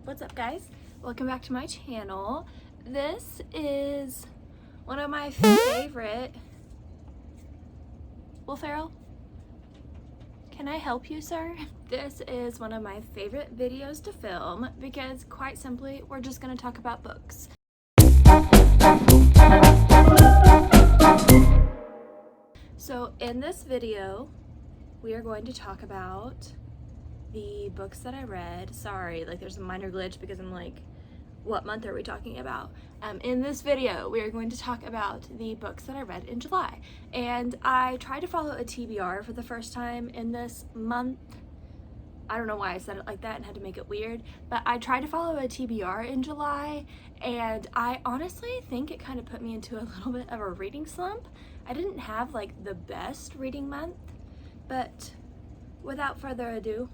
What's up, guys? Welcome back to my channel. This is one of my favorite... Will Ferrell, can I help you, sir? This is one of my favorite videos to film because, quite simply, we're just going to talk about books. So in this video, we are going to talk about the books that I read. Sorry, like there's a minor glitch because I'm like, what month are we talking about? In this video, we are going to talk about the books that I read in July. And I tried to follow a TBR for the first time in this month. I don't know why I said it like that and had to make it weird, but I tried to follow a TBR in July, and I honestly think it kind of put me into a little bit of a reading slump. I didn't have like the best reading month, but without further ado,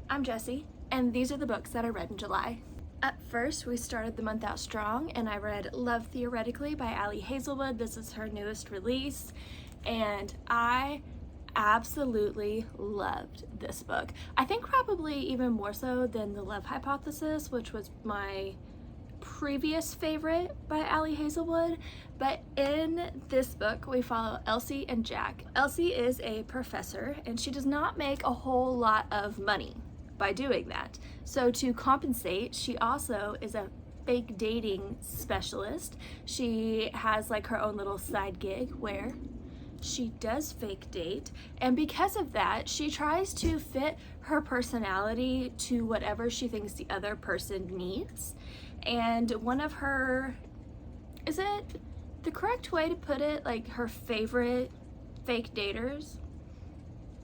I'm Jessie, and these are the books that I read in July. At first, we started the month out strong, and I read Love Theoretically by Ali Hazelwood. This is her newest release, and I absolutely loved this book. I think probably even more so than The Love Hypothesis, which was my previous favorite by Ali Hazelwood. But in this book, we follow Elsie and Jack. Elsie is a professor, and she does not make a whole lot of money by doing that. So to compensate, she also is a fake dating specialist. She has like her own little side gig where she does fake date, and because of that, she tries to fit her personality to whatever she thinks the other person needs. And one of her, is it the correct way to put it, like her favorite fake daters?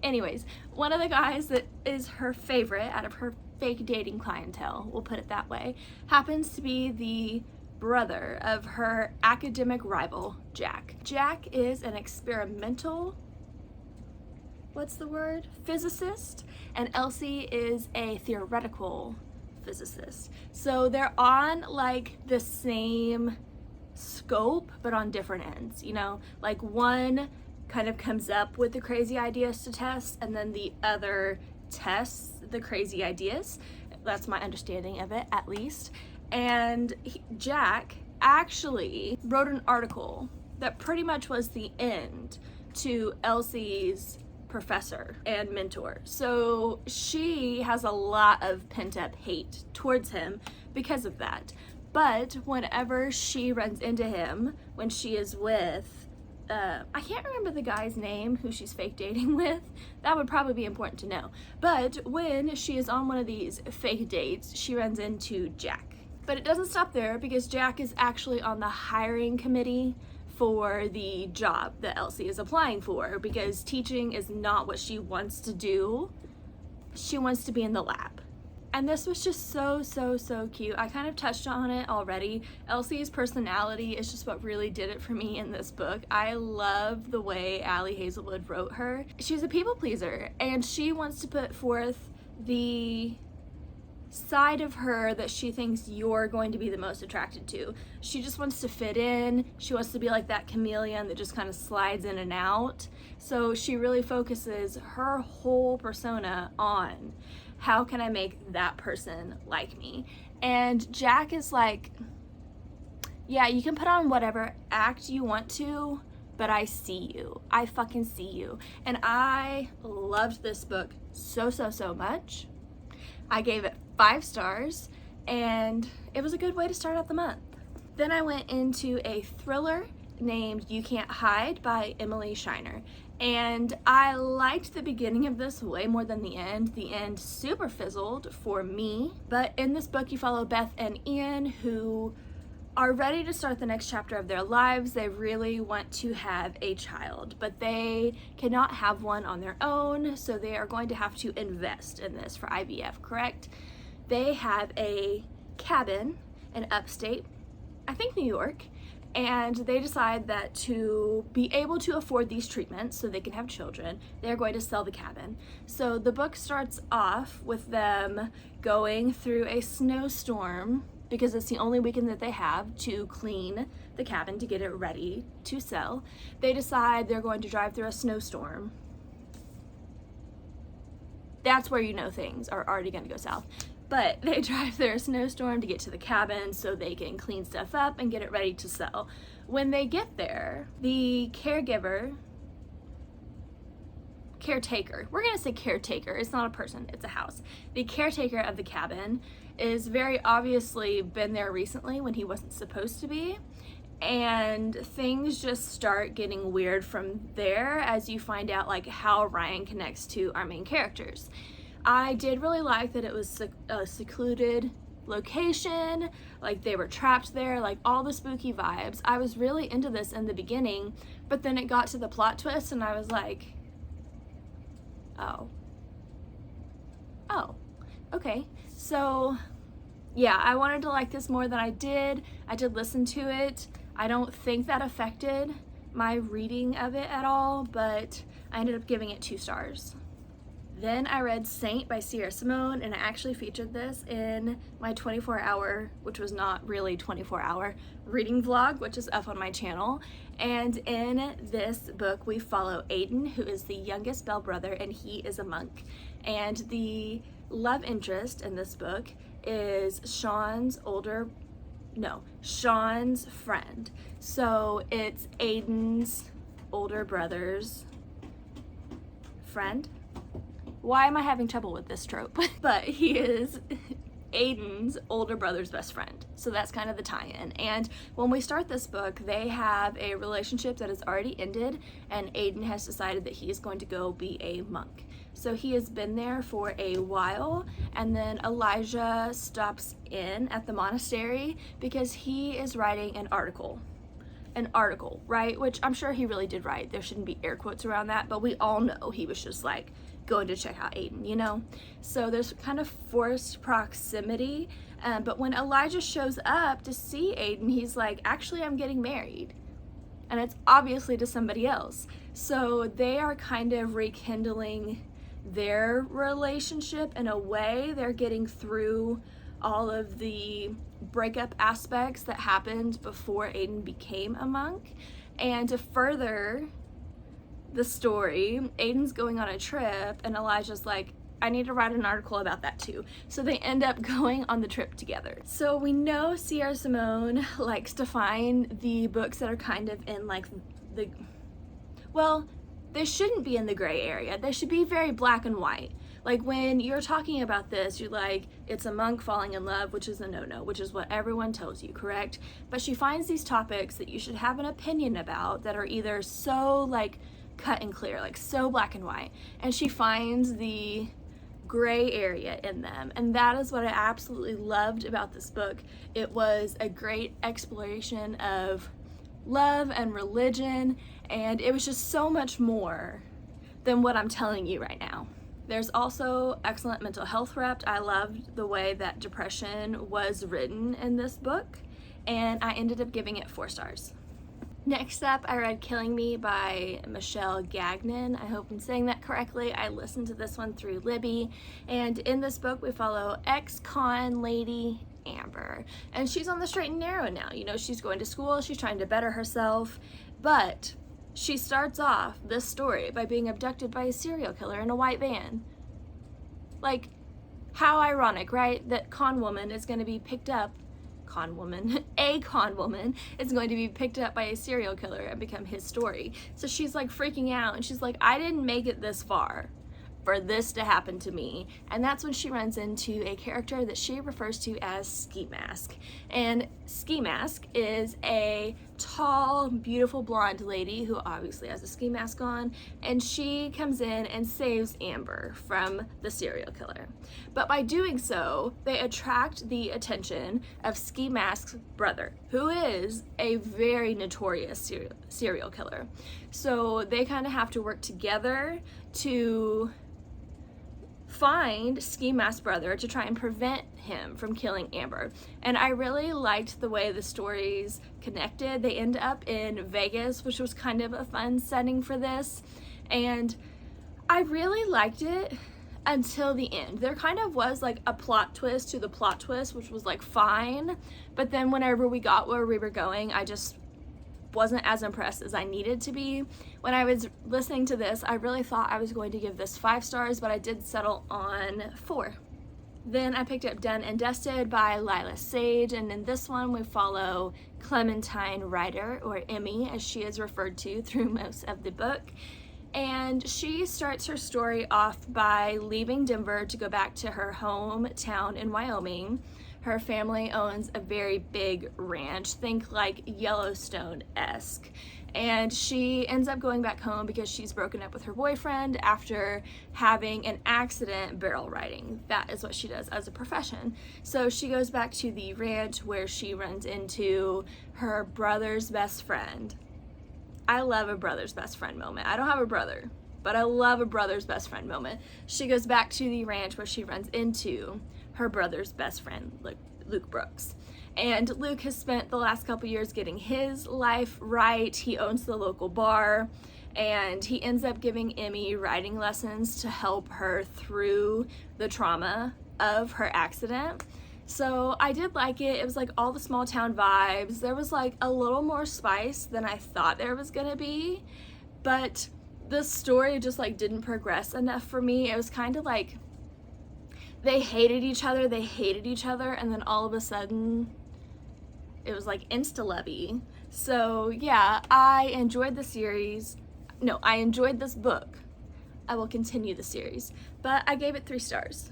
Anyways, one of the guys that is her favorite out of her fake dating clientele, we'll put it that way, happens to be the brother of her academic rival, Jack. Jack is an experimental, physicist, and Elsie is a theoretical physicist. So they're on like the same scope, but on different ends, you know? Like one kind of comes up with the crazy ideas to test, and then the other tests the crazy ideas. That's my understanding of it, at least. And Jack actually wrote an article that pretty much was the end to Elsie's professor and mentor. So she has a lot of pent-up hate towards him because of that. But whenever she runs into him, when she is with I can't remember the guy's name who she's fake dating with. That would probably be important to know. But when she is on one of these fake dates, she runs into Jack. But it doesn't stop there, because Jack is actually on the hiring committee for the job that Elsie is applying for, because teaching is not what she wants to do. She wants to be in the lab. And this was just so cute. I kind of touched on it already. Elsie's personality is just what really did it for me in this book. I love the way Ali Hazelwood wrote her. She's a people pleaser, and she wants to put forth the side of her that she thinks you're going to be the most attracted to. She just wants to fit in. She wants to be like that chameleon that just kind of slides in and out. So she really focuses her whole persona on, how can I make that person like me? And Jack is like, yeah, you can put on whatever act you want to, but I see you. I fucking see you. And I loved this book so much. I gave it 5 stars, and it was a good way to start out the month. Then I went into a thriller named You Cant Hide by Emily Shiner. And I liked the beginning of this way more than the end. The end super fizzled for me. But in this book, you follow Beth and Ian, who are ready to start the next chapter of their lives. They really want to have a child, but they cannot have one on their own, so they are going to have to invest in this for IVF, correct? They have a cabin in upstate, I think New York, and they decide that to be able to afford these treatments so they can have children, they're going to sell the cabin. So the book starts off with them going through a snowstorm, because it's the only weekend that they have to clean the cabin to get it ready to sell. They decide they're going to drive through a snowstorm. That's where you know things are already going to go south. But they drive through a snowstorm to get to the cabin so they can clean stuff up and get it ready to sell. When they get there, the caretaker, we're gonna say caretaker, it's not a person, it's a house. The caretaker of the cabin is very obviously been there recently when he wasn't supposed to be, and things just start getting weird from there as you find out like how Ryan connects to our main characters. I did really like that it was a secluded location, like they were trapped there, like all the spooky vibes. I was really into this in the beginning, but then it got to the plot twist and I was like, oh, okay. So yeah, I wanted to like this more than I did. I did listen to it. I don't think that affected my reading of it at all, but I ended up giving it 2 stars. Then I read Saint by Sierra Simone, and I actually featured this in my 24-hour, which was not really 24-hour, reading vlog, which is up on my channel. And in this book, we follow Aiden, who is the youngest Bell brother, and he is a monk. And the love interest in this book is Sean's friend. So it's Aiden's older brother's friend. Why am I having trouble with this trope? But he is Aiden's older brother's best friend. So that's kind of the tie-in. And when we start this book, they have a relationship that has already ended, and Aiden has decided that he is going to go be a monk. So he has been there for a while, and then Elijah stops in at the monastery because he is writing an article, right? Which I'm sure he really did write. There shouldn't be air quotes around that, but we all know he was just like going to check out Aiden, you know? So there's kind of forced proximity, but when Elijah shows up to see Aiden, he's like, actually, I'm getting married. And it's obviously to somebody else. So they are kind of rekindling their relationship in a way. They're getting through all of the breakup aspects that happened before Aiden became a monk. And to further the story, Aiden's going on a trip and Elijah's like, I need to write an article about that too. So they end up going on the trip together. So we know Sierra Simone likes to find the books that are kind of in like they shouldn't be in the gray area. They should be very black and white. Like when you're talking about this, you're like, it's a monk falling in love, which is a no-no, which is what everyone tells you, correct? But she finds these topics that you should have an opinion about that are either so like cut and clear, like so black and white, and she finds the gray area in them, and that is what I absolutely loved about this book. It was a great exploration of love and religion, and it was just so much more than what I'm telling you right now. There's also excellent mental health rep. I loved the way that depression was written in this book, and I ended up giving it 4 stars. Next up, I read Killing Me by Michelle Gagnon. I hope I'm saying that correctly. I listened to this one through Libby, and in this book we follow ex-con lady Amber, and she's on the straight and narrow now. You know, she's going to school, she's trying to better herself, but she starts off this story by being abducted by a serial killer in a white van. Like, how ironic, right? That a con woman is going to be picked up by a serial killer and become his story. So she's like freaking out, and she's like, I didn't make it this far for this to happen to me. And that's when she runs into a character that she refers to as Ski Mask. And Ski Mask is a tall, beautiful blonde lady who obviously has a ski mask on, and she comes in and saves Amber from the serial killer. But by doing so, they attract the attention of Ski Mask's brother, who is a very notorious serial killer. So they kind of have to work together to find Ski Mask's brother to try and prevent him from killing Amber. And I really liked the way the stories connected. They end up in Vegas, which was kind of a fun setting for this, and I really liked it until the end. There kind of was like a plot twist to the plot twist, which was like fine, but then whenever we got where we were going, I just wasn't as impressed as I needed to be. When I was listening to this, I really thought I was going to give this 5 stars, but I did settle on 4. Then I picked up Done and Dusted by Lila Sage, and in this one we follow Clementine Ryder, or Emmy as she is referred to through most of the book. And she starts her story off by leaving Denver to go back to her hometown in Wyoming. Her family owns a very big ranch, think like Yellowstone-esque. And she ends up going back home because she's broken up with her boyfriend after having an accident barrel riding. That is what she does as a profession. So she goes back to the ranch where she runs into her brother's best friend. I love a brother's best friend moment. I don't have a brother, but I love a brother's best friend moment. She goes back to the ranch where she runs into her brother's best friend, Luke Brooks. And Luke has spent the last couple years getting his life right. He owns the local bar, and he ends up giving Emmy riding lessons to help her through the trauma of her accident. So I did like it. It was like all the small town vibes. There was like a little more spice than I thought there was gonna be, but the story just like didn't progress enough for me. It was kind of like they hated each other, and then all of a sudden it was like insta-lovey. So yeah, I enjoyed the series. No, I enjoyed this book. I will continue the series, but I gave it 3 stars.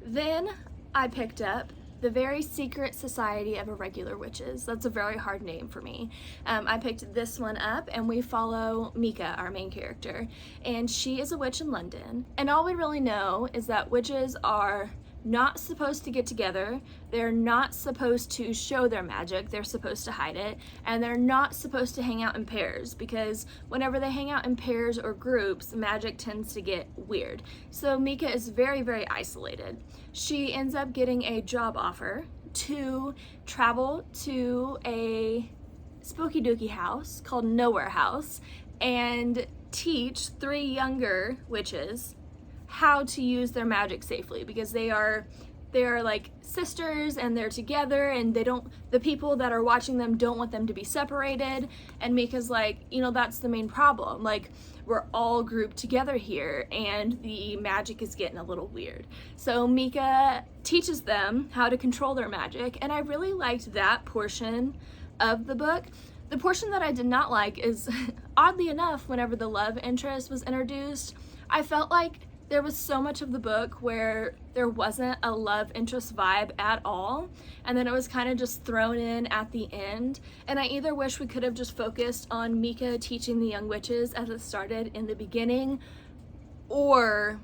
Then I picked up The Very Secret Society of Irregular Witches. That's a very hard name for me. I picked this one up, and we follow Mika, our main character, and she is a witch in London. And all we really know is that witches are not supposed to get together, they're not supposed to show their magic, they're supposed to hide it, and they're not supposed to hang out in pairs, because whenever they hang out in pairs or groups, magic tends to get weird. So Mika is very, very isolated. She ends up getting a job offer to travel to a spooky dooky house called Nowhere House and teach 3 younger witches how to use their magic safely, because they are like sisters and they're together, and the people that are watching them don't want them to be separated. And Mika's like, you know, that's the main problem. Like, we're all grouped together here and the magic is getting a little weird. So Mika teaches them how to control their magic, and I really liked that portion of the book. The portion that I did not like is, oddly enough, whenever the love interest was introduced, I felt like there was so much of the book where there wasn't a love interest vibe at all, and then it was kind of just thrown in at the end. And I either wish we could have just focused on Mika teaching the young witches as it started in the beginning, or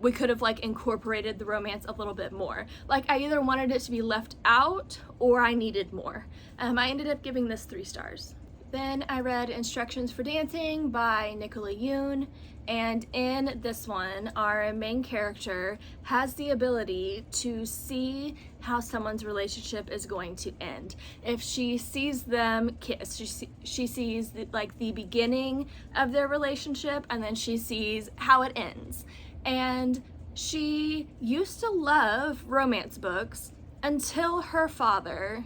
we could have like incorporated the romance a little bit more. Like, I either wanted it to be left out or I needed more. I ended up giving this 3 stars. Then I read Instructions for Dancing by Nicola Yoon, and in this one, our main character has the ability to see how someone's relationship is going to end. If she sees them kiss, she sees the beginning of their relationship, and then she sees how it ends. And she used to love romance books until her father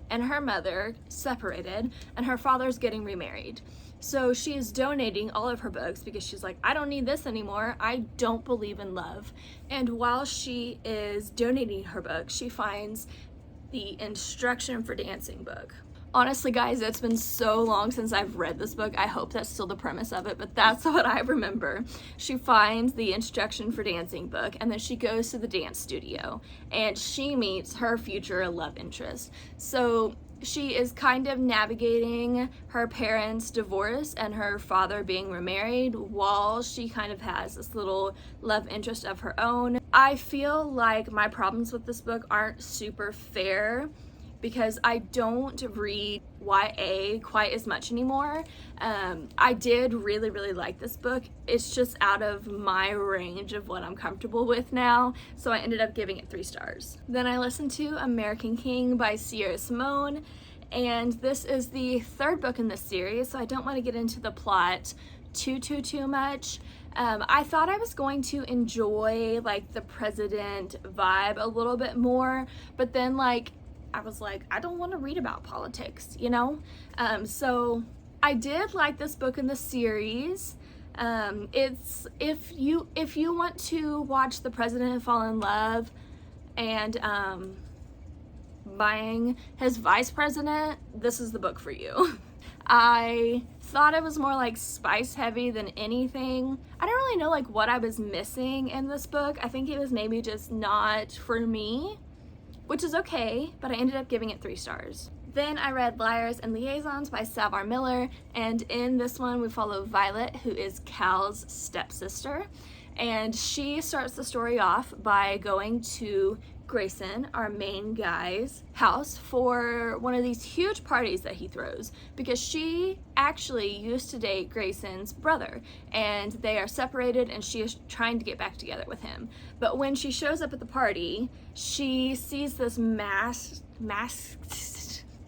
and her mother separated, and her father's getting remarried. So she is donating all of her books because she's like, I don't need this anymore. I don't believe in love. And while she is donating her books, she finds the Instruction for Dancing book. Honestly, guys, it's been so long since I've read this book. I hope that's still the premise of it, but that's what I remember. She finds the Instruction for Dancing book, and then she goes to the dance studio, and she meets her future love interest. So she is kind of navigating her parents' divorce and her father being remarried while she kind of has this little love interest of her own. I feel like my problems with this book aren't super fair because I don't read YA quite as much anymore. I did really, really like this book. It's just out of my range of what I'm comfortable with now, so I ended up giving it 3 stars. Then I listened to American King by Sierra Simone, and this is the 3rd book in this series, so I don't want to get into the plot too much. I thought I was going to enjoy like the president vibe a little bit more, but then I was like, I don't want to read about politics, you know? So I did like this book in the series. It's if you want to watch the president fall in love, and buying his vice president, this is the book for you. I thought it was more like spice heavy than anything. I don't really know like what I was missing in this book. I think it was maybe just not for me, which is okay, but I ended up giving it 3 stars. Then I read Liars and Liaisons by Salvar Miller, and in this one we follow Violet, who is Cal's stepsister, and she starts the story off by going to Grayson, our main guy's house, for one of these huge parties that he throws, because she actually used to date Grayson's brother, and they are separated, and she is trying to get back together with him. But when she shows up at the party, she sees this masked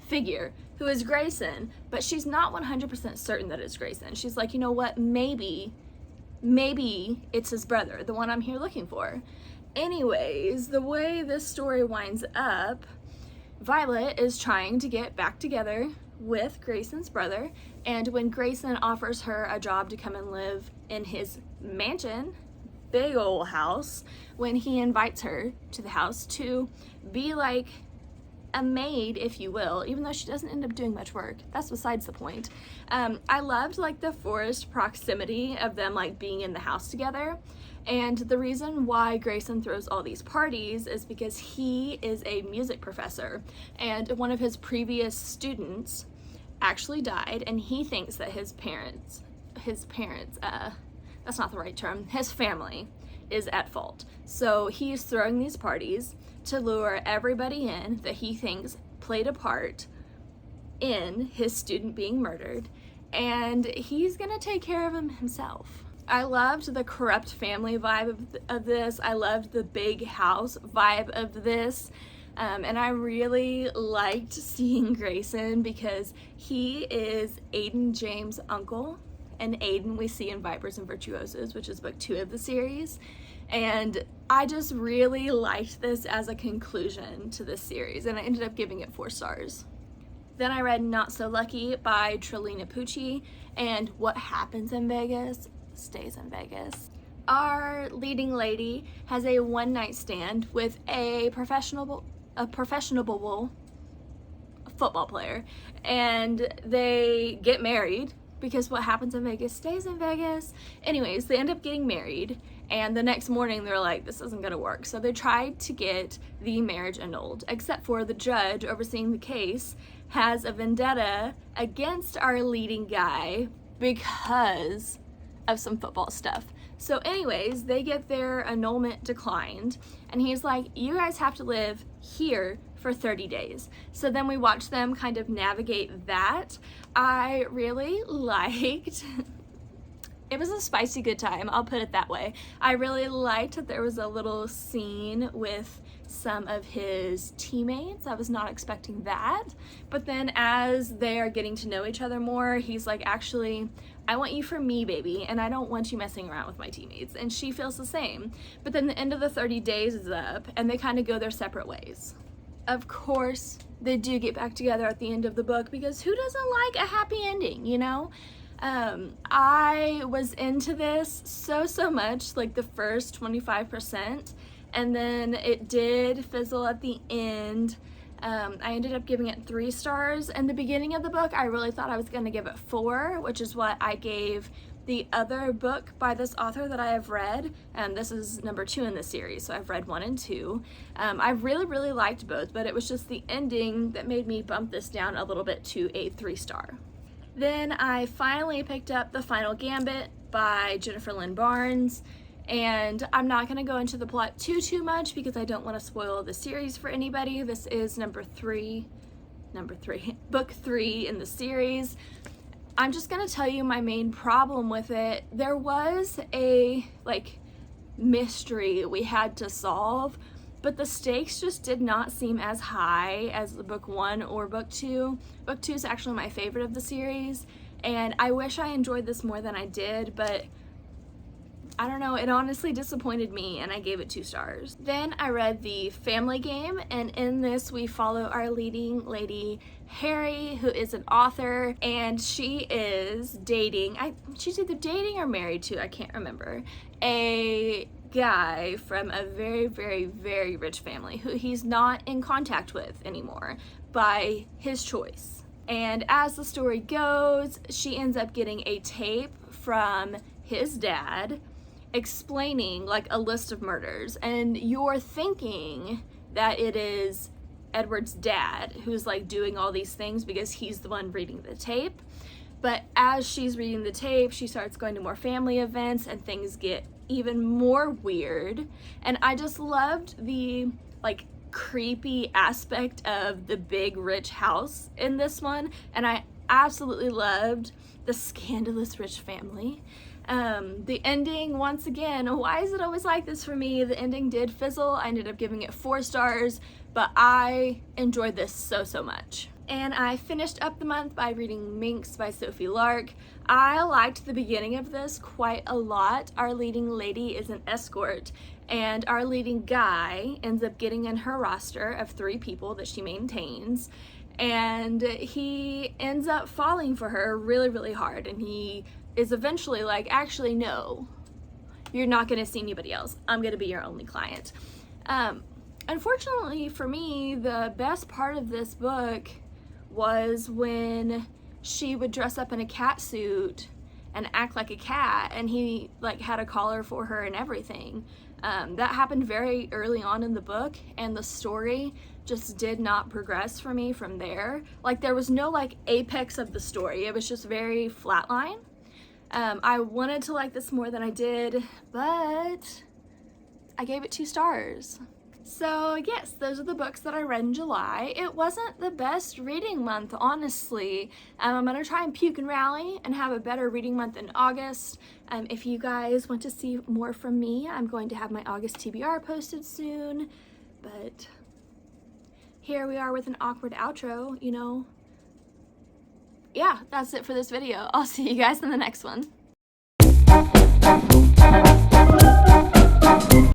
figure who is Grayson, but she's not 100% certain that it's Grayson. She's like, you know what, maybe it's his brother, the one I'm here looking for. Anyways, the way this story winds up, Violet is trying to get back together with Grayson's brother, and when Grayson offers her a job to come and live in his mansion, big old house, when he invites her to the house to be like a maid, if you will, even though she doesn't end up doing much work. That's besides the point. I loved like the forced proximity of them like being in the house together. And the reason why Grayson throws all these parties is because he is a music professor, and one of his previous students actually died, and he thinks that his parents, that's not the right term, his family is at fault. So he's throwing these parties to lure everybody in that he thinks played a part in his student being murdered, and he's gonna take care of him himself. I loved the corrupt family vibe of this. I loved the big house vibe of this. And I really liked seeing Grayson because he is Aiden James' uncle. And Aiden we see in Vipers and Virtuosos, which is book 2 of the series. And I just really liked this as a conclusion to this series, and I ended up giving it 4 stars. Then I read Not So Lucky by Trelina Pucci, and what happens in Vegas stays in Vegas. Our leading lady has a one-night stand with a professional football player, and they get married because what happens in Vegas stays in Vegas. Anyways, they end up getting married, and the next morning they're like, this isn't gonna work. So they tried to get the marriage annulled, except for the judge overseeing the case has a vendetta against our leading guy because of some football stuff. So anyways, they get their annulment declined, and he's like, you guys have to live here for 30 days. So then we watch them kind of navigate that. I really liked it was a spicy good time, I'll put it that way. I really liked that there was a little scene with some of his teammates. I was not expecting that. But then as they are getting to know each other more, he's like, actually, I want you for me, baby, and I don't want you messing around with my teammates. And she feels the same. But then the end of the 30 days is up, and they kind of go their separate ways. Of course, they do get back together at the end of the book, because who doesn't like a happy ending, you know? I was into this so much, like the first 25%, and then it did fizzle at the end. I ended up giving it 3 stars. In the beginning of the book, I really thought I was going to give it 4, which is what I gave the other book by this author that I have read. This is number 2 in the series, so I've read 1 and 2. I really liked both, but it was just the ending that made me bump this down a little bit to a 3 star. Then I finally picked up The Final Gambit by Jennifer Lynn Barnes, and I'm not going to go into the plot too much because I don't want to spoil the series for anybody. This is book 3 in the series. I'm just going to tell you my main problem with it. There was a mystery we had to solve, but the stakes just did not seem as high as book 1 or book 2. Book 2 is actually my favorite of the series, and I wish I enjoyed this more than I did, but I don't know, it honestly disappointed me, and I gave it 2 stars. Then I read The Family Game, and in this we follow our leading lady, Harry, who is an author, and she is dating, she's either dating or married to, I can't remember, a guy from a very, very, very rich family who he's not in contact with anymore by his choice. And as the story goes, she ends up getting a tape from his dad explaining like a list of murders, and you're thinking that it is Edward's dad who's like doing all these things because he's the one reading the tape. But as she's reading the tape, she starts going to more family events and things get even more weird. And I just loved the like creepy aspect of the big rich house in this one, and I absolutely loved the scandalous rich family. The ending, once again, why is it always like this for me? The ending did fizzle. I ended up giving it 4 stars, but I enjoyed this so much. And I finished up the month by reading Minks by Sophie Lark. I liked the beginning of this quite a lot. Our leading lady is an escort, and our leading guy ends up getting in her roster of 3 people that she maintains, and he ends up falling for her really hard, and he is eventually like, actually no, you're not gonna see anybody else. I'm gonna be your only client. Unfortunately for me, the best part of this book was when she would dress up in a cat suit and act like a cat, and he like had a collar for her and everything. That happened very early on in the book, and the story just did not progress for me from there. Like there was no like apex of the story. It was just very flatline. I wanted to like this more than I did, but I gave it 2 stars. So yes, those are the books that I read in July. It wasn't the best reading month, honestly. I'm gonna try and puke and rally and have a better reading month in August. If you guys want to see more from me, I'm going to have my August TBR posted soon, but here we are with an awkward outro, you know. Yeah, that's it for this video. I'll see you guys in the next one.